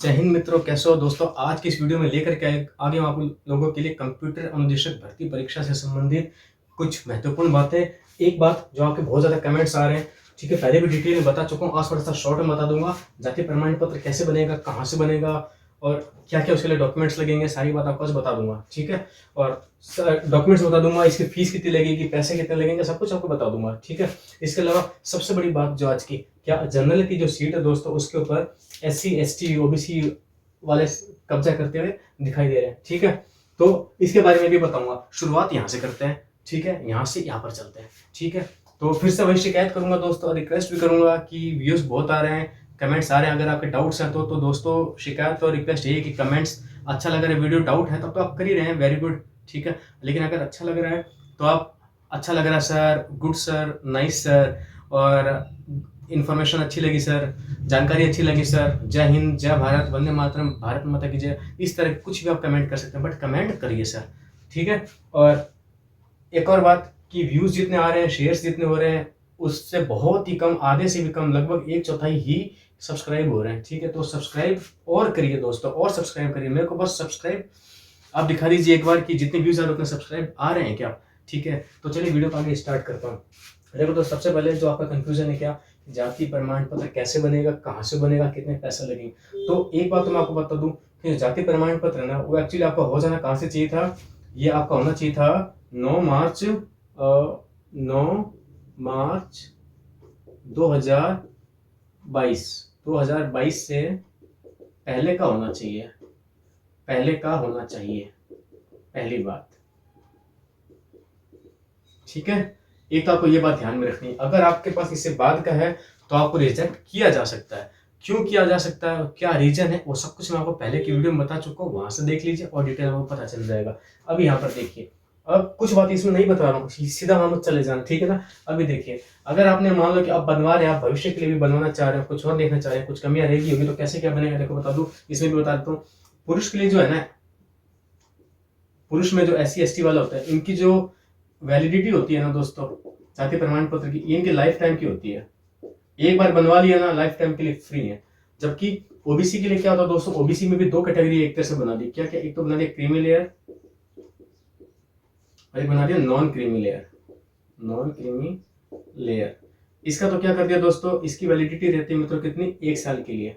जय हिंद मित्रों, कैसे हो दोस्तों। आज की इस वीडियो में लेकर के आगे हम आप लोगों के लिए कंप्यूटर अनुदेशक भर्ती परीक्षा से संबंधित कुछ महत्वपूर्ण बातें। एक बात जो आपके बहुत ज्यादा कमेंट्स आ रहे हैं, ठीक है, पहले भी डिटेल में बता चुका हूँ, आज थोड़ा सा शॉर्ट में बता दूंगा। जाति प्रमाण पत्र कैसे बनेगा, कहाँ से बनेगा और क्या क्या उसके लिए डॉक्यूमेंट्स लगेंगे, सारी बात आपको आज बता दूंगा, ठीक है। और डॉक्यूमेंट्स बता दूंगा, इसकी फीस कितनी लगेगी, पैसे कितने लगेंगे, सब कुछ आपको बता दूंगा, ठीक है। इसके अलावा सबसे बड़ी बात जो आज की, क्या जनरल की जो सीट है दोस्तों, उसके ऊपर SC ST OBC वाले कब्जा करते हुए दिखाई दे रहे हैं, ठीक है। तो इसके बारे में भी बताऊंगा। शुरुआत यहाँ से करते हैं, ठीक है, यहाँ से यहाँ पर चलते हैं, ठीक है। तो फिर से वही शिकायत करूंगा दोस्तों, और रिक्वेस्ट भी करूंगा कि व्यूज बहुत आ रहे हैं, कमेंट्स आ रहे हैं। अगर आपके डाउट्स हैं तो दोस्तों शिकायत और रिक्वेस्ट यही है कि कमेंट्स, अच्छा लग रहा है वीडियो, डाउट है तब तो आप कर ही रहे हैं, वेरी गुड, ठीक है। लेकिन अगर अच्छा लग रहा है तो आप अच्छा लग रहा है sir, good sir, nice sir, और इन्फॉर्मेशन अच्छी लगी सर, जानकारी अच्छी लगी सर, जय हिंद, जय भारत, वंदे मातरम, भारत माता की जय, इस तरह कुछ भी आप कमेंट कर सकते हैं, बट कमेंट करिए सर, ठीक है। और एक और बात कि व्यूज जितने आ रहे हैं, शेयर्स जितने हो रहे हैं, उससे बहुत ही कम, आधे से भी कम, लगभग 1/4 ही सब्सक्राइब हो रहे हैं, ठीक है। तो सब्सक्राइब और करिए दोस्तों, और सब्सक्राइब करिए, मेरे को बस सब्सक्राइब आप दिखा दीजिए एक बार कि जितने व्यूज आ रहे हैं उतने सब्सक्राइब आ रहे हैं क्या, ठीक है। तो चलिए वीडियो को आगे स्टार्ट करता हूँ। देखो तो सबसे पहले जो आपका कंफ्यूजन है, क्या जाति प्रमाण पत्र कैसे बनेगा, कहाँ से बनेगा, कितने पैसे लगेंगे। तो एक बात तो मैं आपको बता दूं कि जाति प्रमाण पत्र है ना, वो एक्चुअली आपका हो जाना कहाँ से चाहिए था, ये आपका होना चाहिए था 9 मार्च 2022 से पहले का होना चाहिए, पहले का होना चाहिए, पहली बात, ठीक है। एक तो आपको ये बात ध्यान में रखनी है, अगर आपके पास इससे बाद का है तो आपको रिजेक्ट किया जा सकता है। क्यों किया जा सकता है, क्या रीजन है, वो सब कुछ मैं आपको पहले की वीडियो में बता चुका हूँ, वहां से देख लीजिए और डिटेल में पता चल जाएगा। अब यहाँ पर देखिए, अब कुछ बात इसमें नहीं बता रहा हूँ, सीधा वहां मत चले जाना, ठीक है ना। अभी देखिए, अगर आपने मान लो कि आप बनवा रहे हैं, आप भविष्य के लिए भी बनवाना चाह रहे हैं, कुछ और देखना चाह रहे हैं, कुछ कमियां रहेगी होगी, तो कैसे क्या बनेगा देखो बता दूं, इसमें भी बता देता हूँ। पुरुष के लिए जो है ना, पुरुष में जो SC ST वाला होता है, इनकी जो वैलिडिटी होती है ना दोस्तों, जाति प्रमाण पत्र की, इनकी लाइफ टाइम की होती है। एक बार बनवा लिया ना, लाइफ टाइम के लिए फ्री है। जबकि OBC के लिए क्या होता है दोस्तों, OBC में भी 2 कैटेगरी एक तरह से बना दी, क्या क्या, एक तो बना दिया क्रीमी लेयर और एक बना दिया non creamy layer, non creamy layer. इसका तो क्या कर दिया दोस्तों, इसकी वैलिडिटी रहती है मित्रों कितनी, 1 साल के लिए,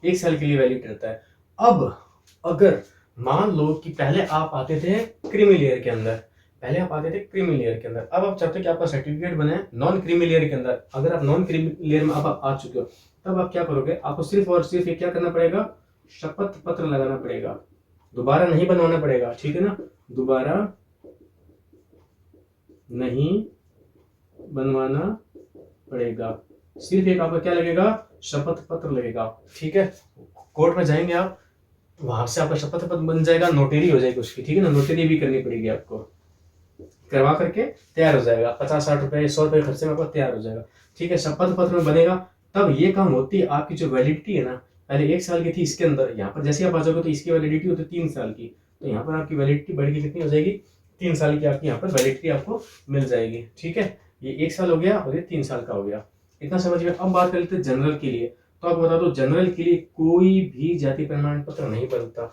1 साल के लिए वैलिड रहता है। अब अगर मान लो कि पहले आप आते थे क्रीमी लेयर के अंदर, पहले आप आते थे क्रीमी लेयर के अंदर, अब आप चाहते हो कि आपका सर्टिफिकेट बने नॉन क्रीमी लेयर के अंदर। अगर आप नॉन क्रीमी लेयर में अब आप आ चुके हो, तब आप क्या करोगे, आपको सिर्फ और सिर्फ ये क्या करना पड़ेगा, शपथ पत्र लगाना पड़ेगा, दोबारा नहीं बनवाना पड़ेगा, ठीक है ना, दोबारा नहीं बनवाना पड़ेगा, सिर्फ एक आपका क्या लगेगा, शपथ पत्र लगेगा, ठीक है। कोर्ट में जाएंगे आप, वहां से आपका शपथ पत्र बन जाएगा, नोटरी हो जाएगी उसकी, ठीक है ना, नोटरी भी करनी पड़ेगी आपको, करवा करके तैयार हो जाएगा, 50-60 रुपए 100 रुपए खर्चे में आपका तैयार हो जाएगा, ठीक है। शपथ पत्र में बनेगा, तब ये काम होती है। आपकी जो वैलिडिटी है ना, पहले 1 साल की थी, इसके अंदर यहाँ पर जैसे आप आ जाओगे तो इसकी वैलिडिटी होती है 3 साल की, तो यहाँ पर आपकी वैलिडिटी बढ़ के कितनी हो जाएगी, 3 साल की आपकी यहाँ पर वैलिडिटी आपको मिल जाएगी, ठीक है। ये 1 साल हो गया और ये 3 साल का हो गया, इतना समझ में। अब बात कर लेते हैं जनरल के लिए। तो आपको बता दो, जनरल के लिए कोई भी जाति प्रमाण पत्र नहीं बनता,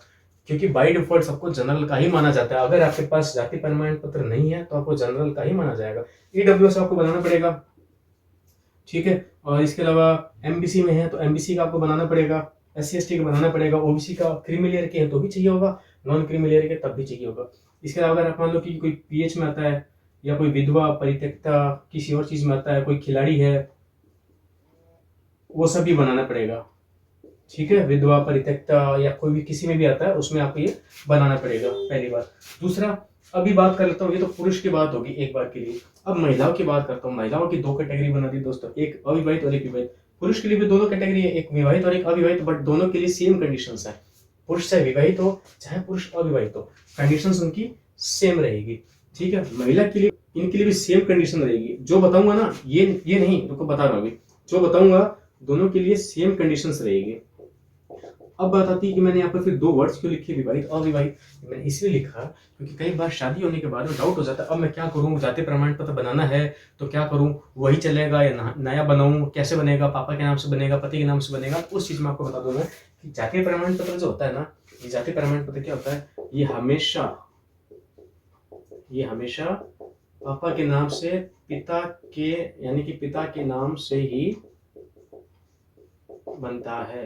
क्योंकि बाय डिफॉल्ट सबको जनरल का ही माना जाता है। अगर आपके पास जाति प्रमाण पत्र नहीं है तो आपको जनरल का ही माना जाएगा। EWS आपको बनाना पड़ेगा, ठीक है। और इसके अलावा MBC में है तो MBC का आपको बनाना पड़ेगा, SC ST का बनाना पड़ेगा, OBC का क्रीमी लेयर के है तो भी चाहिए होगा, नॉन क्रीमी लेयर के तब भी चाहिए होगा। इसके अलावा अगर आप मान लो कि कोई PH में आता है, या कोई विधवा, परित्यक्ता, किसी और चीज में आता है, कोई खिलाड़ी है, वो सब भी बनाना पड़ेगा, ठीक है। विधवा, परित्यक्ता या कोई भी किसी में भी आता है, उसमें आपको ये बनाना पड़ेगा, पहली बात। दूसरा, अभी बात कर लेता हूँ, ये तो पुरुष की बात होगी एक बार के लिए। अब महिलाओं की बात करता हूँ। महिलाओं की 2 कैटेगरी बना दी दोस्तों, एक अविवाहित और एक विवाहित। पुरुष के लिए भी दोनों कैटेगरी है, एक विवाहित और एक अविवाहित, बट दोनों के लिए सेम कंडीशंस है। पुरुष चाहे विवाहित हो चाहे पुरुष अविवाहित हो, कंडीशंस उनकी सेम रहेगी, ठीक है। महिला के लिए, इनके लिए भी सेम कंडीशन रहेगी। जो बताऊंगा ना, ये नहीं, रुको बता रहा हूँ अभी, जो बताऊंगा दोनों के लिए सेम कंडीशंस रहेगी। अब बात आती है कि मैंने यहाँ पर फिर 2 वर्ड्स क्यों लिखे, विवाहित अविवाहित। मैंने इसलिए लिखा क्योंकि कई बार शादी होने के बाद में डाउट हो जाता है, अब मैं क्या करूँ, जाति प्रमाण पत्र बनाना है तो क्या करूँ, वही चलेगा या नया बनाऊँ, कैसे बनेगा, पापा के नाम से बनेगा, पति के नाम से बनेगा। तो उस चीज़ में आपको बता दूँ मैं कि जातीय प्रमाण पत्र जो होता है ना, ये जातीय प्रमाण पत्र क्या होता है, ये हमेशा पापा के नाम से, पिता के यानी कि पिता के नाम से ही बनता है।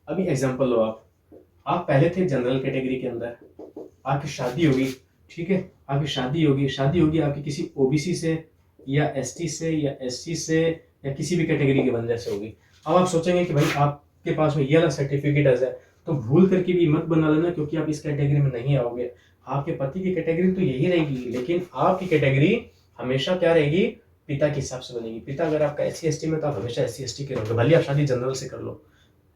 अभी एग्जांपल लो, आप पहले थे जनरल कैटेगरी के अंदर, आपकी शादी होगी, ठीक है, आपकी शादी होगी आपकी किसी ओबीसी से या एसटी से या एससी से या किसी भी कैटेगरी के बंदे से होगी। अब आप सोचेंगे कि भाई आपके पास में ये वाला सर्टिफिकेट है, तो भूल करके भी मत बना लेना क्योंकि आप इस कैटेगरी में नहीं आओगे। आपके पति की कैटेगरी तो यही रहेगी, लेकिन आपकी कैटेगरी हमेशा क्या रहेगी, पिता के हिसाब से बनेगी। पिता अगर आपका SC ST में, तो आप हमेशा SC ST के रहोगे, भले आप शादी जनरल से कर लो।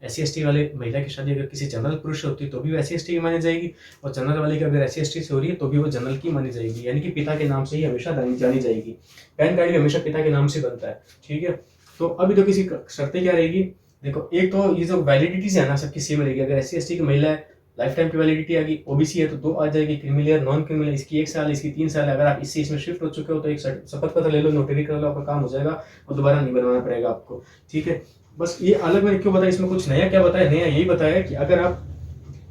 SC ST वाले महिला की शादी अगर किसी जनरल पुरुष से होती है तो भी वो SC ST की मानी जाएगी, और जनरल वाले की अगर SC ST से हो रही है तो भी वो जनरल की मानी जाएगी, यानी कि पिता के नाम से ही हमेशा जानी जाएगी। पैन कार्ड भी हमेशा पिता के नाम से बनता है, ठीक है। तो अभी तो किसी शर्तें क्या रहेगी, देखो, एक तो ये जो वैलिडिटी है ना, सबकी सेम रहेगी। अगर SC ST की महिला है, लाइफ टाइम की वैलिडिटी आ गई। ओबीसी है तो 2 आ जाएगी, क्रिमिलियर नॉन क्रिमिलियर इसकी 1 साल, इसकी 3 साल। अगर आप इससे इसमें शिफ्ट हो चुके हो तो एक शपथ पत्र ले लो, नोटरी कर लो, आपका काम हो जाएगा और दोबारा नहीं बनवाना पड़ेगा आपको, ठीक है। बस ये अलग मैंने क्यों बताया, इसमें कुछ नया क्या बताया, नया यही बताया कि अगर आप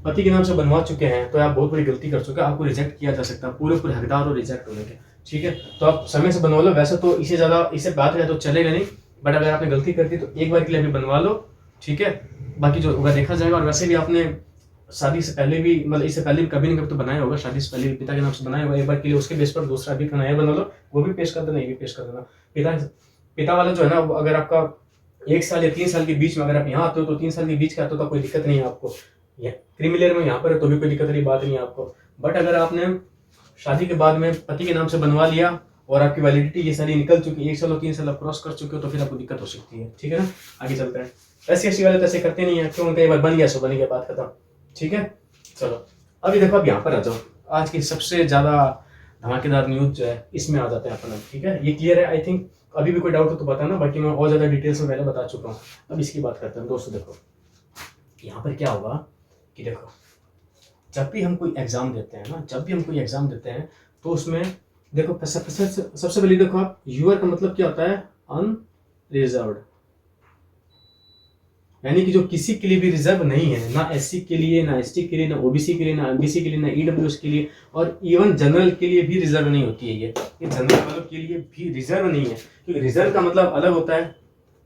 पति के नाम से बनवा चुके हैं तो आप बहुत बड़ी गलती कर चुके हैं, आपको रिजेक्ट किया जा सकता है, पूरे हकदार हो रिजेक्ट होने के, ठीक है। तो आप समय से बनवा लो। वैसे तो इससे ज्यादा इससे बात है तो चलेगा नहीं, बट अगर आपने गलती कर दी तो एक बार के लिए अभी बनवा लो, ठीक है। बाकी जो होगा देखा जाएगा। और वैसे भी आपने शादी से पहले भी, मतलब इससे पहले भी कभी नहीं कभी तो बनाया होगा, शादी से पहले भी पिता के नाम से बनाया होगा एक बार के लिए, उसके बेस पर दूसरा भी नया बना लो, वो भी पेश कर देना, ये भी पेश कर देना। पिता वाला जो है ना, अगर आपका 1 साल या 3 साल के बीच में अगर आप यहाँ आते हो तो 3 साल के बीच का आते हो तो कोई दिक्कत नहीं है आपको। क्रिमिलियर में यहाँ पर है तो भी कोई दिक्कत वाली बात नहीं है आपको। बट अगर आपने शादी के बाद में पति के नाम से बनवा लिया और आपकी वैलिडिटी ये सारी निकल चुकी, 1 साल और 3 साल आप क्रॉस कर चुके हो, तो फिर आपको दिक्कत हो सकती है, ठीक है ना। आगे चलते हैं। SC ST वाले तो ऐसे करते नहीं है, क्यों, उनका एक बार बन गया सो बन गया, बात खत्म, ठीक है। चलो अभी देखो, अब यहाँ पर आ जाओ, आज की सबसे ज्यादा धमाकेदार न्यूज जो है इसमें आ जाते हैं अपन, ठीक है। ये क्लियर है आई थिंक, अभी भी कोई डाउट हो तो बताना, बाकी मैं और ज्यादा डिटेल्स में पहले बता चुका हूँ। अब इसकी बात करते हैं दोस्तों। देखो यहाँ पर क्या होगा कि देखो, जब भी हम कोई एग्जाम देते हैं तो उसमें देखो सबसे पहले देखो, आप यूआर का मतलब क्या होता है, अनरिजर्व्ड, यानी कि जो किसी के लिए भी रिजर्व नहीं है, ना SC के लिए, ना ST के लिए, ना OBC के लिए, ना MBC के लिए, ना EWS के लिए, और इवन जनरल के लिए भी रिजर्व नहीं होती है। ये जनरल वालों के लिए भी रिजर्व नहीं है, क्योंकि रिजर्व का मतलब अलग होता है।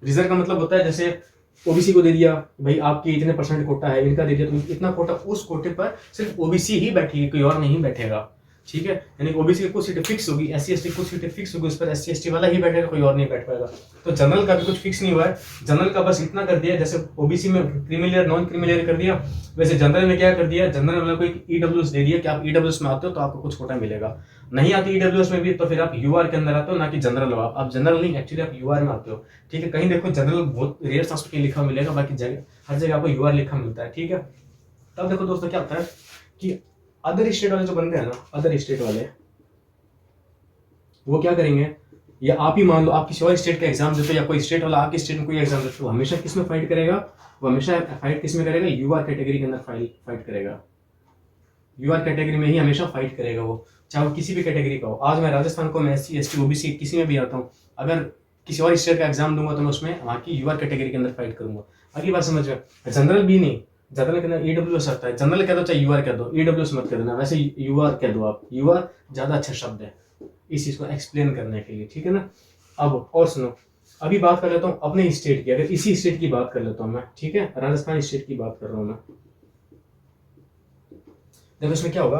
रिजर्व का मतलब होता है जैसे OBC को दे दिया, भाई आपके इतने % कोटा है, इनका दे दिया तो इतना कोटा, उस कोटे पर सिर्फ OBC ही बैठेगी, कोई और नहीं बैठेगा, ठीक है। यानी OBC की कुछ सीटें फिक्स होगी, SC ST कुछ सीटें फिक्स होगी, उस पर SC ST वाला ही बैठेगा, कोई और नहीं बैठ पाएगा। तो जनरल का भी कुछ फिक्स नहीं हुआ है। जनरल का बस इतना कर दिया, जैसे OBC में क्रिमिलियर नॉन क्रिमिलियर कर दिया, वैसे जनरल में क्या कर दिया, जनरल वाले को एक EWS दे दिया कि आप EWS में आते हो तो आपको कुछ कोटा मिलेगा। नहीं आते EWS में भी तो फिर आप UR के अंदर आते हो, ना कि जनरल हो। आप जनरल नहीं, एक्चुअली आप UR में आते हो, ठीक है। कहीं देखो जनरल बहुत रेयर चांस पे लिखा मिलेगा, बाकी हर जगह आपको UR लिखा मिलता है, ठीक है। तब देखो दोस्तों क्या होता है कि अदर स्टेट वाले जो बंदे हैं ना, अदर स्टेट वाले, वो क्या करेंगे, या आप ही मान लो आप किसी और स्टेट का एग्जाम देते हो, या कोई स्टेट वाला आपके स्टेट में कोई एग्जाम देते हो, हमेशा किस में फाइट करेगा, वो हमेशा फाइट किस में करेगा, UR कैटेगरी के अंदर फाइट करेगा। UR कैटेगरी में ही हमेशा फाइट करेगा वो, चाहे वो किसी भी कैटेगरी का हो। आज मैं राजस्थान को, मैं SC ST OBC किसी में भी आता हूँ, अगर किसी और स्टेट का एग्जाम दूंगा तो मैं उसमें वहाँ की UR कैटेगरी के अंदर फाइट करूंगा। अगली बात समझ में, जनरल भी नहीं, जनरल के अंदर EWS आता है, जनरल कह दो चाहे UR कह दो, EWS मत कह देना, वैसे UR कह दो आप, UR ज्यादा अच्छा शब्द है इस चीज को एक्सप्लेन करने के लिए, ठीक है ना। अब और सुनो, अभी बात कर लेता हूँ अपने स्टेट की, अगर इसी स्टेट की बात कर लेता हूँ मैं, ठीक है, राजस्थान स्टेट की बात कर रहा हूँ मैं। देखो इसमें क्या होगा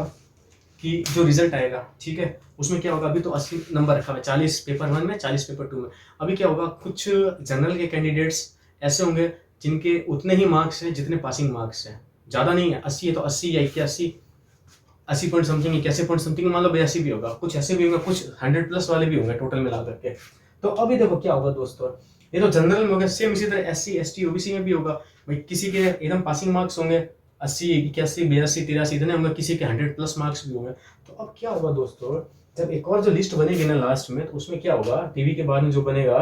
कि जो रिजल्ट आएगा, ठीक है, उसमें क्या होगा, अभी तो 80 नंबर रखा हुआ है, 40 पेपर 1 में, 40 पेपर 2 में। अभी क्या होगा, कुछ जनरल के कैंडिडेट्स ऐसे होंगे जिनके उतने ही मार्क्स हैं जितने पासिंग मार्क्स हैं, ज्यादा नहीं है, 80 है तो 80 या 81, 80 पॉइंट समथिंग, 81 पॉइंट समथिंग, मान लो 82 भी होगा, कुछ ऐसे भी होंगे, कुछ 100+ वाले भी होंगे टोटल मिला करके। तो अभी देखो क्या होगा दोस्तों, ये तो जनरल में होगा, सेम इसी तरह SC ST OBC में भी होगा। भाई किसी के एकदम पासिंग मार्क्स होंगे 80, 81, 82, 83 इतने होंगे, किसी के 100+ मार्क्स भी होंगे। तो अब क्या होगा दोस्तों, जब एक और जो लिस्ट बनेगी ना लास्ट में, तो उसमें क्या होगा, टीवी के बाद में जो बनेगा,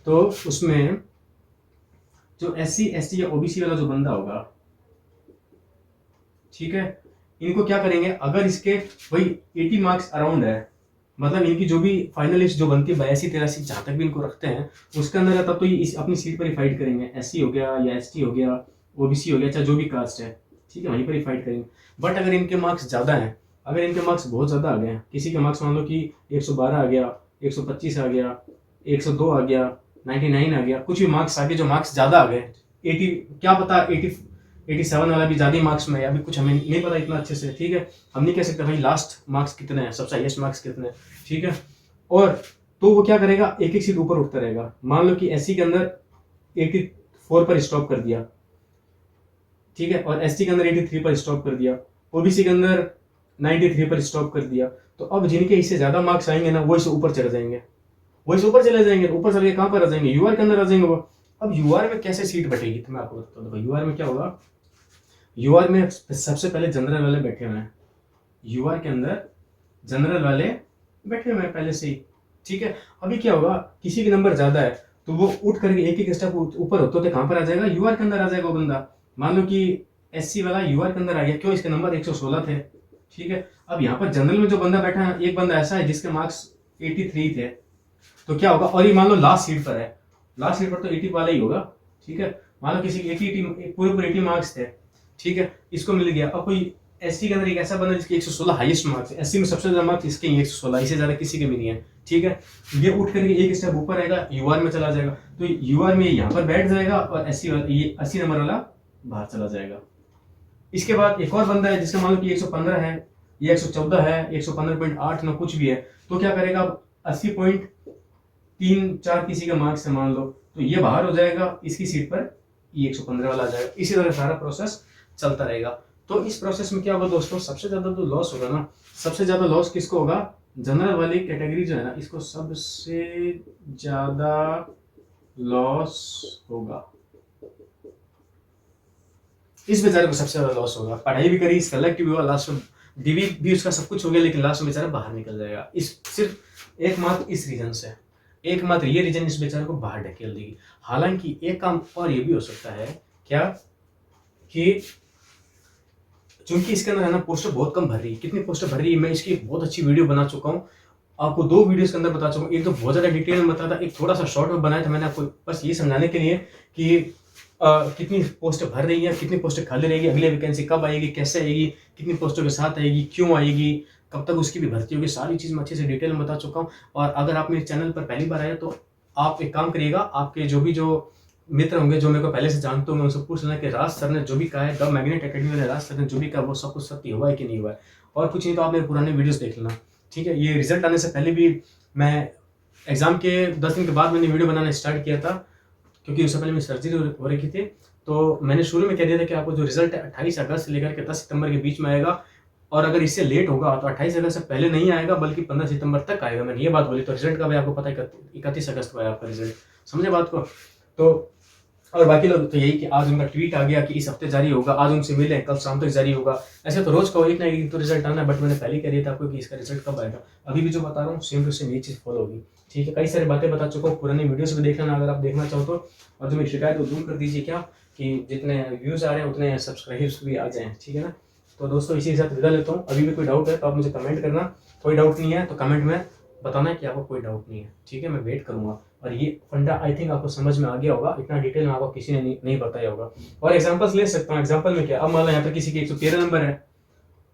तो उसमें जो SC ST या OBC वाला जो बंदा होगा, ठीक है, इनको क्या करेंगे, अगर इसके भाई 80 मार्क्स अराउंड है, मतलब इनकी जो भी फाइनल लिस्ट जो बनती है 82-83 जहां तक भी इनको रखते हैं उसके अंदर है, तब तो ये इस अपनी सीट पर ही फाइट करेंगे। SC हो गया या ST हो गया, OBC हो गया, चाहे जो भी कास्ट है, ठीक है, वहीं पर ही फाइट करेंगे। बट अगर इनके मार्क्स ज़्यादा हैं, अगर इनके मार्क्स बहुत ज़्यादा आ गए हैं, किसी के मार्क्स मान लो कि 112 आ गया, 125 आ गया, 102 आ गया, 99 आ गया, कुछ भी मार्क्स आ गए जो मार्क्स ज़्यादा आ गए, 80, क्या पता 87 वाला भी ज़्यादा मार्क्स में, अभी कुछ हमें नहीं पता इतना अच्छे से, ठीक है, हम नहीं कह सकते भाई लास्ट मार्क्स कितने हैं, सबसे हाईएस्ट मार्क्स कितने हैं, ठीक है। और तो वो क्या करेगा, एक एक सीट ऊपर उठता रहेगा। मान लो कि SC के अंदर 84 पर स्टॉप कर दिया, ठीक है, और ST के अंदर 83 पर स्टॉप कर दिया, OBC के अंदर 93 पर स्टॉप कर दिया, तो अब जिनके इससे ज्यादा मार्क्स आएंगे ना, वो इससे ऊपर चले जाएंगे, वो इससे ऊपर चले जाएंगे, ऊपर चले कहाँ पर आ जाएंगे, UR के अंदर आ जाएंगे वो। अब UR में कैसे सीट बैठेगी, तो मैं आपको बताता हूँ। UR में क्या होगा, UR में सबसे पहले जनरल वाले बैठे हुए हैं, UR के अंदर जनरल वाले बैठे हुए हैं पहले से ही, ठीक है। अभी क्या होगा, किसी के नंबर ज्यादा है तो वो उठ करके एक एक स्टेप ऊपर होते होते कहाँ पर आ जाएगा, UR के अंदर आ जाएगा वो बंदा। मान लो कि SC वाला UR के अंदर आ गया, क्यों, इसके नंबर 116 थे, ठीक है। अब यहाँ पर जनरल में जो बंदा बैठा है, एक बंदा ऐसा है जिसके मार्क्स 83 थे, तो क्या होगा, और ये मान लो लास्ट सीट पर है, लास्ट सीट पर तो 80 वाला ही होगा, ठीक है। मान लो किसी के 80 पूरे 80 मार्क्स थे, ठीक है, इसको मिल गया। अब कोई SC के अंदर एक ऐसा बंदा जिसके 116 हाईएस्ट मार्क्स है, SC में सबसे ज्यादा मार्क्स इसके 116, इससे ज्यादा किसी के भी नहीं है, ठीक है। ये उठ करके एक स्टेप ऊपर आएगा, UR में चला जाएगा, तो UR में यहाँ पर बैठ जाएगा और SC वाला, ये 80 नंबर वाला बाहर चला जाएगा। इसके बाद एक और बंदा है जिसका मान लो कि 115 है, ये 114 है, 115.8 ना कुछ भी है, तो क्या करेगा, 80.34 किसी का मार्क्स है मान लो, तो ये बाहर हो जाएगा, इसकी सीट पर ये 115 वाला आ जाएगा। इसी तरह सारा प्रोसेस चलता रहेगा। तो इस प्रोसेस में क्या होगा दोस्तों, सबसे ज्यादा तो लॉस होगा ना, सबसे ज्यादा लॉस किसको होगा, जनरल वाली कैटेगरी जो है ना, इसको सबसे ज्यादा लॉस होगा, इस बेचारे को सबसे ज्यादा लॉस होगा। पढ़ाई भी करी, सेलेक्ट भी हुआ, लास्ट में DV भी उसका सब कुछ हो गया, लेकिन लास्ट में बेचारा बाहर निकल जाएगा। इस सिर्फ एकमात्र इस रीजन से, एकमात्र ये रीजन इस बेचारे को बाहर ढकेल देगी। हालांकि एक काम और ये भी हो सकता है, क्या, कि चूंकि इसके अंदर है ना पोस्टर बहुत कम भर रही है, कितनी पोस्टर भर रही है मैं इसकी बहुत अच्छी वीडियो बना चुका हूँ, आपको 2 वीडियोस के अंदर बता चुका हूँ। एक तो बहुत ज्यादा डिटेल में बताया था, एक थोड़ा सा शॉर्ट में बनाया था मैंने आपको, बस ये समझाने के लिए कि कितनी पोस्ट भर रही है, कितनी पोस्ट खाली रहेगी, अगली वैकेंसी कब आएगी, कैसे आएगी, कितनी पोस्टों के साथ आएगी, क्यों आएगी, कब तक उसकी भी भर्ती होगी, सारी चीज़ मैं अच्छे से डिटेल में बता चुका हूँ। और अगर आप मेरे चैनल पर पहली बार आए तो आप एक काम करिएगा, आपके जो मित्र होंगे जो मेरे को पहले से जानते होंगे, उनसे पूछ लेना कि राज सर ने जो भी कहा है, द मैग्नेट एकेडमी वाले राज सर ने जो भी कहा वो सब कुछ सत्य हुआ है कि नहीं हुआ है। और कुछ नहीं तो आप मेरे पुराने वीडियोस देख लेना, ठीक है। ये रिजल्ट आने से पहले भी मैं एग्जाम के 10 दिन के बाद मैंने वीडियो बनाना स्टार्ट किया था, क्योंकि उससे पहले मेरी सर्जरी हो रही थी, तो मैंने शुरू में कह दिया था कि आपको जो रिजल्ट है 28 अगस्त से लेकर के 10 सितंबर के बीच में आएगा, और अगर इससे लेट होगा तो 28 अगस्त से पहले नहीं आएगा बल्कि 15 सितंबर तक आएगा। मैंने ये बात बोली, तो रिजल्ट का भी आपको पता है 31 अगस्त को आया आपका रिजल्ट, समझे बात को। तो और बाकी लोग तो यही कि आज उनका ट्वीट आ गया कि इस हफ्ते जारी होगा, आज उनसे मिले, कल शाम तक जारी होगा, ऐसे तो रोज का एक ना एक दिन तो रिजल्ट आना है। बट मैंने पहले कह दिया था आपको कि इसका रिजल्ट कब आएगा, अभी भी जो बता रहा हूँ सेम टू सेम ये चीज़ फॉलो होगी, ठीक है। कई सारी बातें बता चुका हूँ, पुरानी वीडियोस भी देख लेना अगर आप देखना चाहो तो, और जो मेरी शिकायत वो दूर कर दीजिए, क्या कि जितने व्यूज़ आ रहे हैं उतने सब्सक्राइबर्स भी आ जाएँ, ठीक है ना। तो दोस्तों इसी के साथ विदा लेता हूँ। अभी भी कोई डाउट है तो आप मुझे कमेंट करना, कोई डाउट नहीं है तो कमेंट में बताना है कि आपको कोई डाउट नहीं है, ठीक है, मैं वेट करूँगा। और ये फंडा आई थिंक आपको समझ में आ गया होगा, इतना डिटेल में आपको किसी ने नहीं बताया होगा। और एग्जांपल्स ले सकता हूँ, एग्जांपल में क्या, अब मान लो यहाँ पर किसी के 113 नंबर है,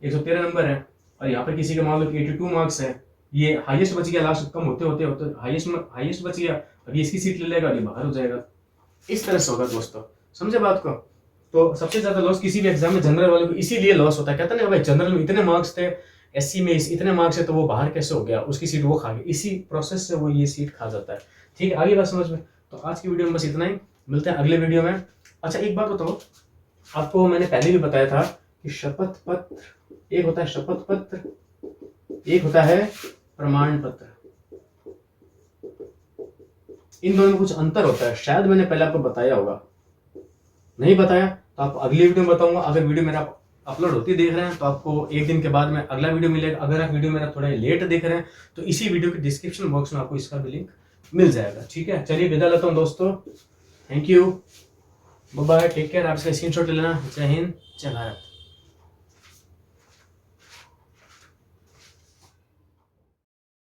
113 नंबर है, और यहाँ पर किसी का मान लो कि 82 मार्क्स है, ये हाईएस्ट बच गया, लास्ट कम होते होते हाईएस्ट बच गया, अभी इसकी सीट ले लेगा, ये बाहर हो जाएगा। इस तरह से होगा दोस्तों, समझे बात को। तो सबसे ज्यादा लॉस किसी भी एग्जाम में जनरल वाले को इसीलिए लॉस होता है, कहते ना भाई जनरल में इतने मार्क्स थे, SC में इतने मार्क्स है, तो वो बाहर कैसे हो गया, उसकी सीट वो खा गई, इसी प्रोसेस से वो ये सीट खा जाता है, ठीक है। आगे बात समझ में। तो आज की वीडियो में बस इतना ही, मिलते हैं अगले वीडियो में। अच्छा एक बात बताओ, आपको मैंने पहले भी बताया था कि शपथ पत्र, एक होता है शपथ पत्र, एक होता है प्रमाण पत्र, इन दोनों में कुछ अंतर होता है, शायद मैंने पहले आपको बताया होगा, नहीं बताया तो आपको अगली वीडियो में बताऊंगा। अगर वीडियो मेरा अपलोड होती देख रहे हैं तो आपको एक दिन के बाद में अगला वीडियो मिलेगा। अगर आप वीडियो मेरा थोड़ा लेट देख रहे हैं तो इसी वीडियो के डिस्क्रिप्शन बॉक्स में आपको इसका भी लिंक मिल जाएगा, ठीक है। चलिए विदा लेता हूँ दोस्तों, thank you. Bye, take care. आप इसका स्क्रीनशॉट ले लेना। जय हिंद, जय भारत।